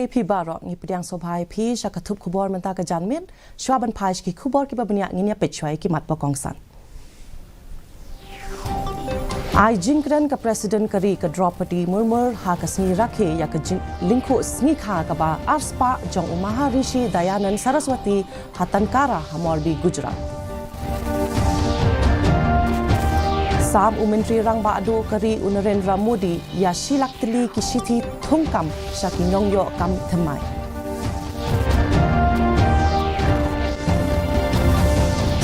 pi barok ni pediang sobai pi syakatup kubor mentah ke janmin sywaban paish ki kubor ki babnya nginya pechwai ki mat pokongsan. Ai jingkren ke presiden kari ke Draupadi Murmur ha ke sni rakhe ya ke lingku sni kha ka ba arspa jong Maharishi Dayanand Saraswati hatankara Hamorbi Gujarat. Sam Menteri Rang Ba'du Kari Narendra Modi ya silak teli ki siti thungkam syaki nongyo kam themai.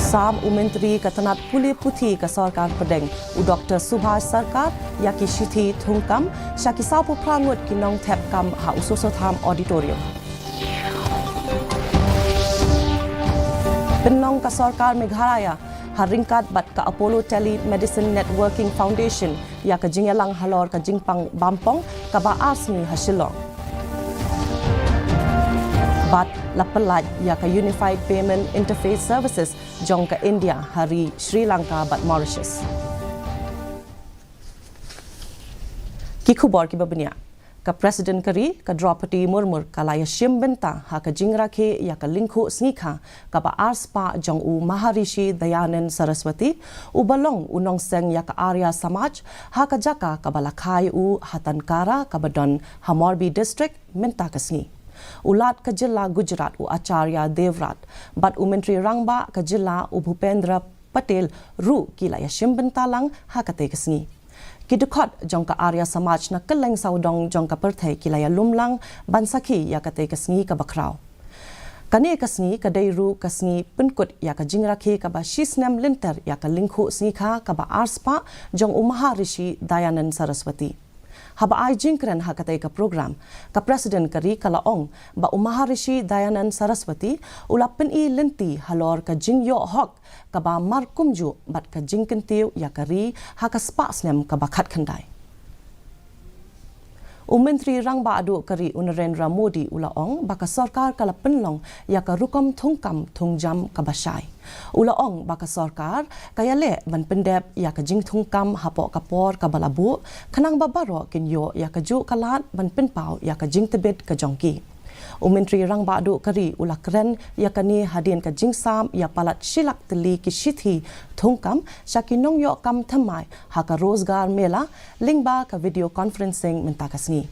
Sam Menteri Ketenat Puli Putih ke Sarkar Pedeng Dr. Subhash Sarkar ya ki siti thungkam syaki sapu prangut ki nong thep kam ha usosotham auditorium. Penong ke Sarkar Meghalaya haringkat bat ke Apollo Telemedicine Networking Foundation ya ke jingelang halor ke jingpang bampong ke ba asni hasilong. Bat lapelat ya ke Unified Payment Interface Services jong ke India hari Sri Lanka bat Mauritius. Kikubor ki babnya ke presiden kari ke Draupadi Murmur kalaya syim benta ha ke jingrakhe ya ke lingku sngikha ka ba arspa jong Maharishi Dayanand Saraswati balong unong seng ya ke Arya Samaj ha ke jaka ka balakhai hatankara ka badon Hamorbi district menta ke sngi ulat ke jilla Gujarat Acharya Devrat bat Menteri Rangba ke jilla Bhupendra Patel ru kilaya syim bentalang ha ke te ke sngi Kidukot jong ka Arya Samaj na keleng saudong jong ka perthai kilaya lumlang bansaki ya kate kasngi ka bakraw. Kani kasngi ka dairu kasngi penkut ya ka jingrakhi ka ba shisnam linter ya ka lingkhu sngi ka ba arspa jong Maharishi Dayanand Saraswati. Haba ai jingkren ha kate ka program ka presiden kari kalaong ba Maharishi Dayanand Saraswati ulapin i linti halor ka jingyo hok ka ba markumju bat ka jingkentiu ya kari ha ka spasnem ka bakat khandai. Menteri Rang Ba'du kari Narendra Modi ulaong baka sarkar kala penlong ya ka rukom thungkam thungjam ka basai. Ulaong baka sarkar kaya le ban pendep ya ka jing thungkam hapo kapor ka balabu kanang babaro kinyo ya ka ju kalat ban penpau ya ka jing tebet ka jongki. Menteri Rang Ba'du kari ulakren ya kani hadien ka jingsam ya palat silak teli ki shithi thungkam syaki nongyo kam thamai ha ka rozgar mela lingba ka video conferencing mentakasni.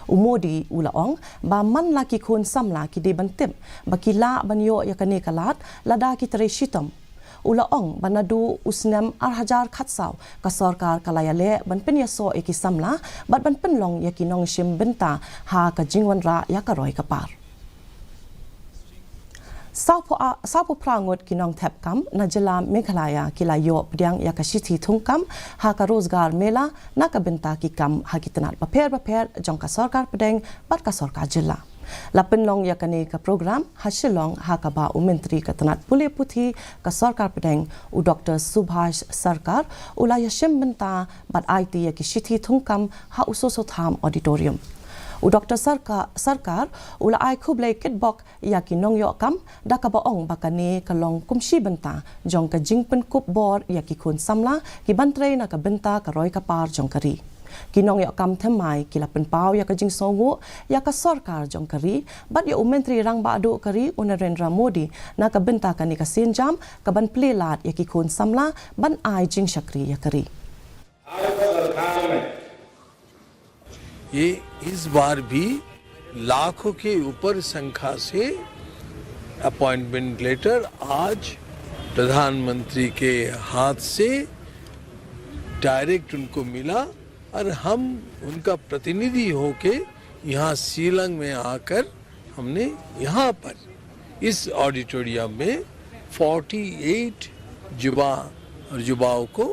Modi ulaong ba man laki kun samla ki de bantip bakila banyo ya kani kalat lada ki tere shitam. Ulaong banadu usnam arhajar khatsaw ka sarkar kalayale ban penyaso eki samla bat ban penlong ya kinong shim benta ha ka jingwanra ya ka roi kapar. Sapo prangut kinong thep kam na jila Meghalaya kilayo pediang ya ka shithi thungkam ha ka rozgar mela na ka benta ki kam ha kitanat paper jong ka sarkar pedeng bat ka sarkar jila. Lapenlong ya kani ka program hasilong ha ka ba Menteri Ketenat Puli Putih ka Sarkar Pedeng Dr. Subhash Sarkar ulaya syim benta bat IT ya ki shithi thungkam ha usosotham auditorium. Dr. Sarkar ula ai khublai kitbok ya ki nongyo kam da ka baong bakani kalong kumshi benta jong ka jingpen kup bor ya ki kun samla ki bantrei na ka benta ka roi ka par jong kari. Kinong ya kam themai kila penpau ya ka jing songu ya ka sarkar jong kari bat ya Menteri Rang Ba'du kari Narendra Modi na ka benta kani ka senjam ka ban plelat ya ki kun samla ban ai jing shakri ya kari. ये इस बार भी लाखों के ऊपर संख्या से appointment letter आज प्रधानमंत्री के हाथ से डायरेक्ट उनको मिला और हम उनका प्रतिनिधि होके यहाँ शिलांग में आकर हमने यहाँ पर इस ऑडिटोरियम में 48 युवा और युवाओं को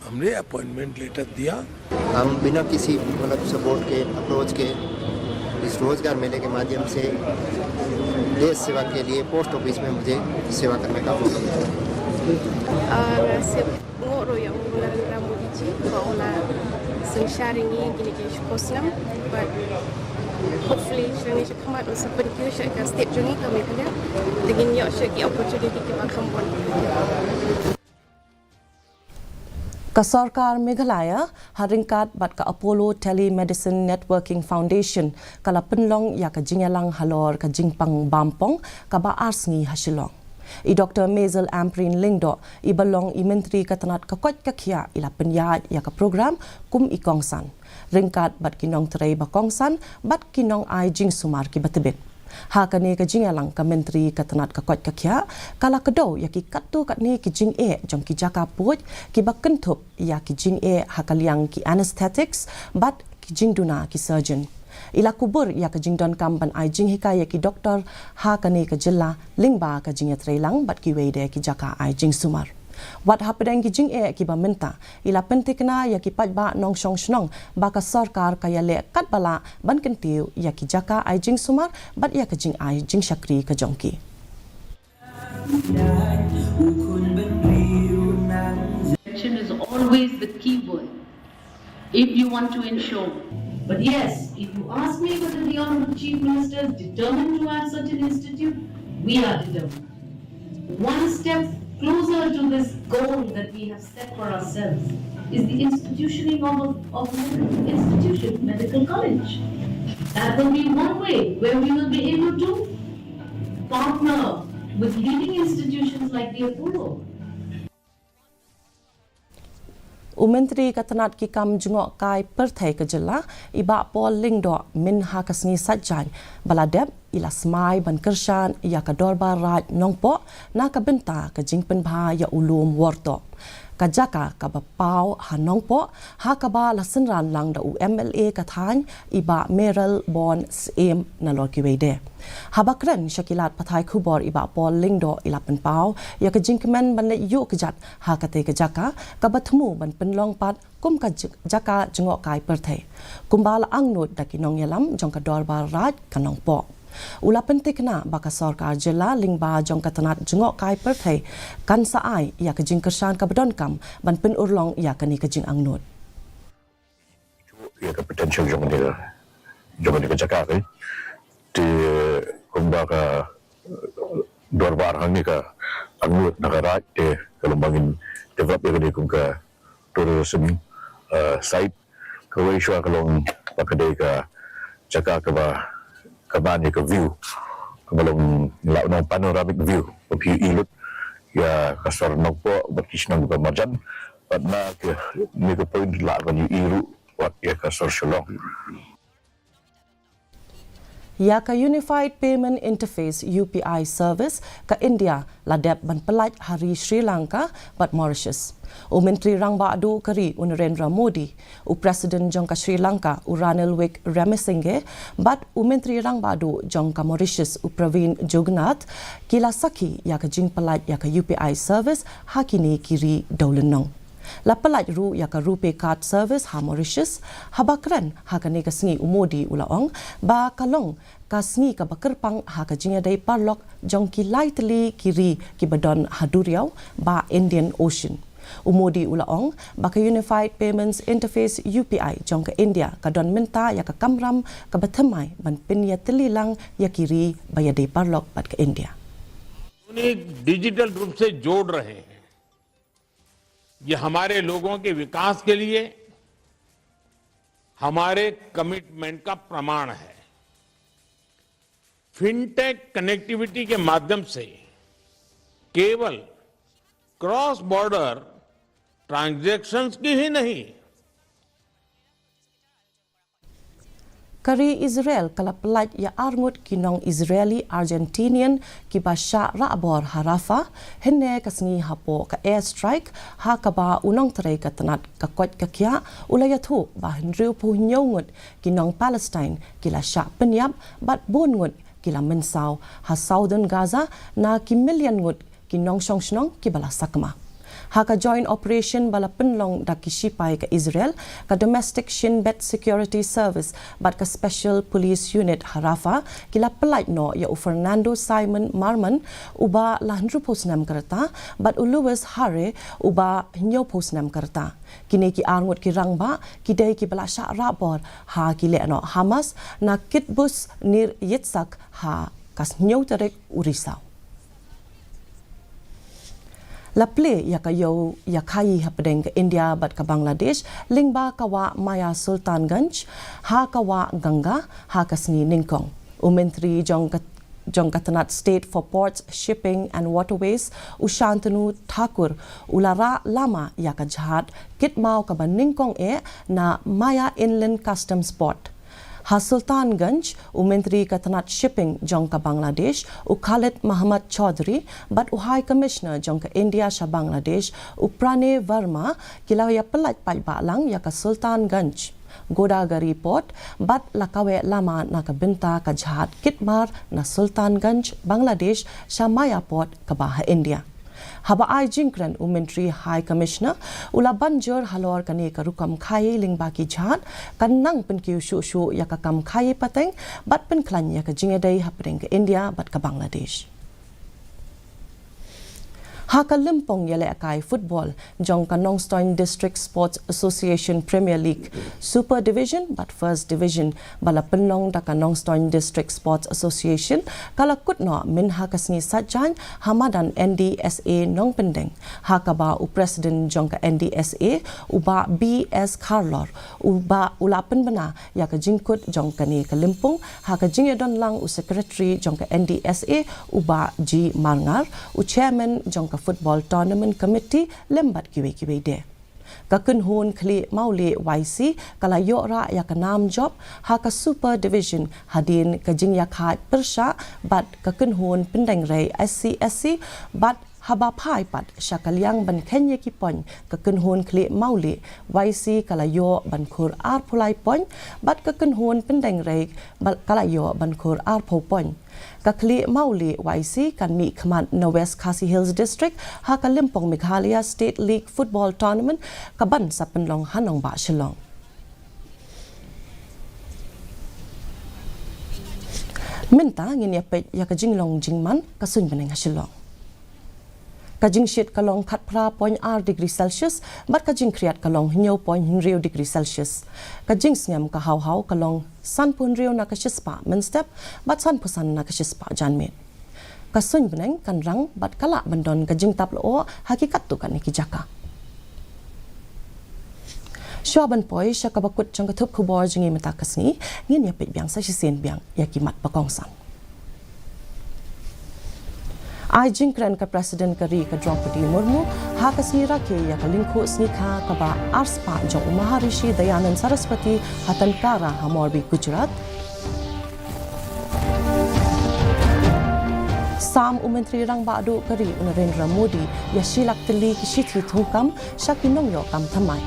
हमने अपॉइंटमेंट लेटर दिया। हम बिना किसी सपोर्ट के अप्रोच के इस रोजगार मेले के माध्यम से देश सेवा के लिए पोस्ट ऑफिस में मुझे सेवा करने का मौका मिला। Sarkar Meghalaya haringkat bat ka Apollo Telemedicine Networking Foundation kala penlong ya ka jingalang halor ka jingpang bampong ka ba arsngi hasilong. I Dr. Mazel Amprin Lingdo i balong i menteri katanat ka kot ka kia ila penyat ya ka program kum i kongsan. Ringkat bat kinong terai ba kongsan bat kinong ai jing sumar ki batebit. Hakani ka jingalang ka menteri katanat ka kot ka kia kala kedo ya ki katu kat ni ki jing jong ki jaka puj ki bakentup ya ki jing hakaliang ki anesthetics bat ki jing duna ki surgeon. Ila kubur ya ka jing don kamban ai jing hikaya ki doktor hakani ka jilla lingba ka jing trailang bat ki weide ki jaka ai jing sumar. Wat hapadang ki jing ki ba minta ila pentikna ya ki pajba nong shong shnong baka sarkar kaya le kat bala ban kentiu ya ki jaka ai jing sumar bat ya ka jing ai jing shakri ka jongki. Election is always the key word if you want to ensure. But yes, if you ask me whether the Honourable Chief Minister is determined to have such an institute, we are determined. One step closer to this goal that we have set for ourselves is the institutioning of an institution, medical college. That will be one way where we will be able to partner with leading institutions like the Apollo. Menteri katanat ki kam jengok kai perthai ke jela iba pol lingdo min ha kasni sajjan baladeb ila smai ban kershan ya ka dorba raj nongpo na ka benta ka jingpen bha ya ulum worto ka jaka ka bapau ha nongpo ha ka ba lasenran lang da UMLA ka than iba meral bon sem na lor ki weide habakran shakilat pathai khubor iba pol lingdo ila pen pau ya ka jingkemen ban le yu ka jat ha ka te ka jaka ka bathmu ban penlong pat kum ka jaka jengok kai perthai kumbal angnut da kinong yalam jong ka dorba raj kanong po ula pentikna baka sarkar jela lingba jong katanat jengok kai perthai kan saai ya ka jing kersan ka bedon kam ban pen urlong ya ka ni ka jing angnut ya ka potential jong ni ka jaka kai ti kumba ka dorbar hang ni ka angnut nagara te kalumbangin develop ya ni kum ka tourism site ka wei shwa kalong pakade ka jaka ka ba kabani ka view kamalong nong panoramic view of ilut ya kasar nagpo batis nang marjan at na ni ka point la kan iru wat ya kasar shalong ya ka Unified Payment Interface UPI service ka India ladep ban pelaj hari Sri Lanka bat Mauritius. Menteri Rangba Adu Kari Narendra Modi, Presiden Jongka Sri Lanka Ranil Wickremesinghe bat Menteri Rangba Adu Jongka Mauritius Praveen Jugnauth kila saki ya ka jing pelaj ya ka UPI service hakini kiri daulenong. La pelaj ru ya ka rupe card service ha Mauritius habakran ha ka ne ka sngi umodi ulaong ba kalong ka sngi ka bakerpang ha ka jinga dai parlok jongki lightly kiri ki badon haduriau ba Indian Ocean. Umodi ulaong baka Unified Payments Interface UPI jong ka India ka don minta ya ka kamram ka batamai ban pinya telilang ya kiri baya dai parlok bat ka India. उन्हें डिजिटल रूप से जोड़ रहे हैं ये हमारे लोगों के विकास के लिए हमारे कमिटमेंट का प्रमाण है फिनटेक कनेक्टिविटी के माध्यम से केवल क्रॉस बॉर्डर ट्रांजैक्शंस की ही नहीं Kari Israel kala pelaj ya arngut kinong Israeli Argentinian ki basha rabor harafa henne kasngi hapo ka airstrike ha ka ba unong tray ka tanat ka kot ka kya ulayathu ba henriu pu nyongut kinong Palestine kila sha penyap bat bongut kila mensau ha southern Gaza na ki million ngut kinong shongshnong ki bala sakma Haka joint operation bala penlong da kishipai ka Israel ka domestic shin bet security service bat ka special police unit harafa kila pelaj no ya Fernando Simon Marman uba lahnru posnam karta bat Louis Hare uba nyo posnam karta kini ki arngut ki rangba kidai ki bala sha rabor ha kile no Hamas na kitbus nir Yitzhak ha kas nyo terek urisau Laple yakayo yakai hapdeng ke India bat ke Bangladesh lingba kawa Maya Sultanganj ha kawa Ganga ha kasni Ningkong. Menteri Jongkatanat State for Ports, Shipping and Waterways Ushantanu Thakur ulara lama yakajhat kitmau ka Ningkong na Maya Inland Customs Port. Ha Sultanganj, Menteri Katanat Shipping Jongka Bangladesh, Khalid Muhammad Chaudhry, but High Commissioner Jongka India Sha Bangladesh, Prane Verma, kilawaya pelat palbalang yaka Sultanganj. Godagari Port, but lakawe lama nakabinta kajhat kitmar na Sultanganj, Bangladesh, Sha Maya Port kabaha India. Haba ai jingkran Menteri High Commissioner ula banjur halor kani karukam khai lingba ki jhat kanang penkiu shu yaka kam khai pateng bat penklan yaka jingedai hapring ke India bat ke Bangladesh. Haka Limpong yale akai football jong Kanongstoin District Sports Association Premier League Super Division but First Division bala penong da Kanongstoin District Sports Association kala kutno min hakasni satjan hamadan NDSA nong pendeng hakaba President jong NDSA uba BS Carlor uba ulapen bena ya ka jingkut jong kani ka Limpong haka jingedon lang Secretary jong NDSA uba G Marngar Chairman jong Football Tournament Committee lembat kiwe de. Kakun hun kli mauli YC kala yora ya kanam job haka Super Division hadin kajing yakai persha bat kakun hun pendeng rei SC bat haba pai pat syakalyang ban kenya ki pon kakun hun kli mauli YC kala yo ban kur ar pulai pon bat kakun hun pendeng rei kala yo ban kur ar po pon. Kakli mauli YC kan mi command na West Khasi Hills District haka Limpong Meghalaya State League Football Tournament kaban sa penlong hanong ba Shillong. Minta ngin yapet ya kajinglong jingman kasun beneng Shillong. Kajing shit kalong kat pra 0.6 degree Celsius bat kajing kriat kalong hinyo 0.0 degree Celsius. Kajing sngam ka haw kalong san pun rio na kashispa menstep bat san pusan na kashispa janmet. Kasun beneng kan rang bat kala bandon kajing taplo hakikat tu kan ikijaka. Syaban poi syakabakut jang katup kubor jingi metakas ni ngin yapit biang sa sisen biang yakimat pakongsan. Ai jingkran ka Presiden Kari ka Draupadi Murmu haka sira ke ya kalingko snikha ka ba arspa jong Maharishi Dayanand Saraswati hatankara Hamorbi Gujarat. Sam Menteri Rang Badu Kari Narendra Modi ya shilak teli kisithi thungkam shakinong yo kam thamai.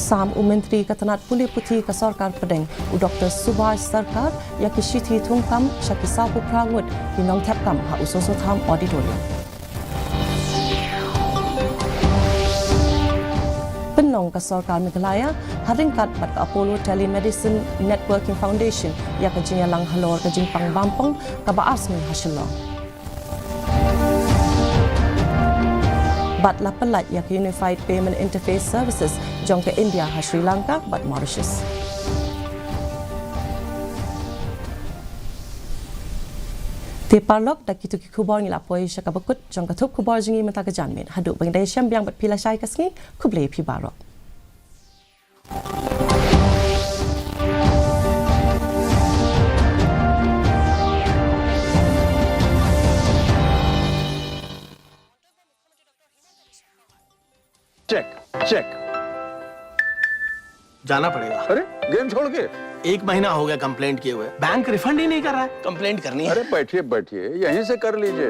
Sam Menteri Katanat Puli Puthi ka Sarkar Padeng Dr. Subhash Sarkar ya kisithi thungkam shakisapu prangut hinong thapkam ha usoso tham auditorium. Penong ka Sarkar Meghalaya haringkat bat ka Apollo Telemedicine Networking Foundation ya ka jingalang halor ka jingpang bampong ka baasmi hasilong. Bat lapalat yak Unified Payment Interface Services jong ke India ha Sri Lanka bat Mauritius. Te parlok dak kitu ki kubor ngila poi syakabakut jong ka thup kubor jingi mata ka janmen haduk bang dai syam biang bat pila syai kasngi kuble pi barok. Check जाना पड़ेगा। अरे गेम छोड़ के 1 महीना हो गया कंप्लेंट किए हुए, बैंक रिफंड ही नहीं कर रहा है। कंप्लेंट करनी है। अरे बैठिए यहीं से कर लीजिए।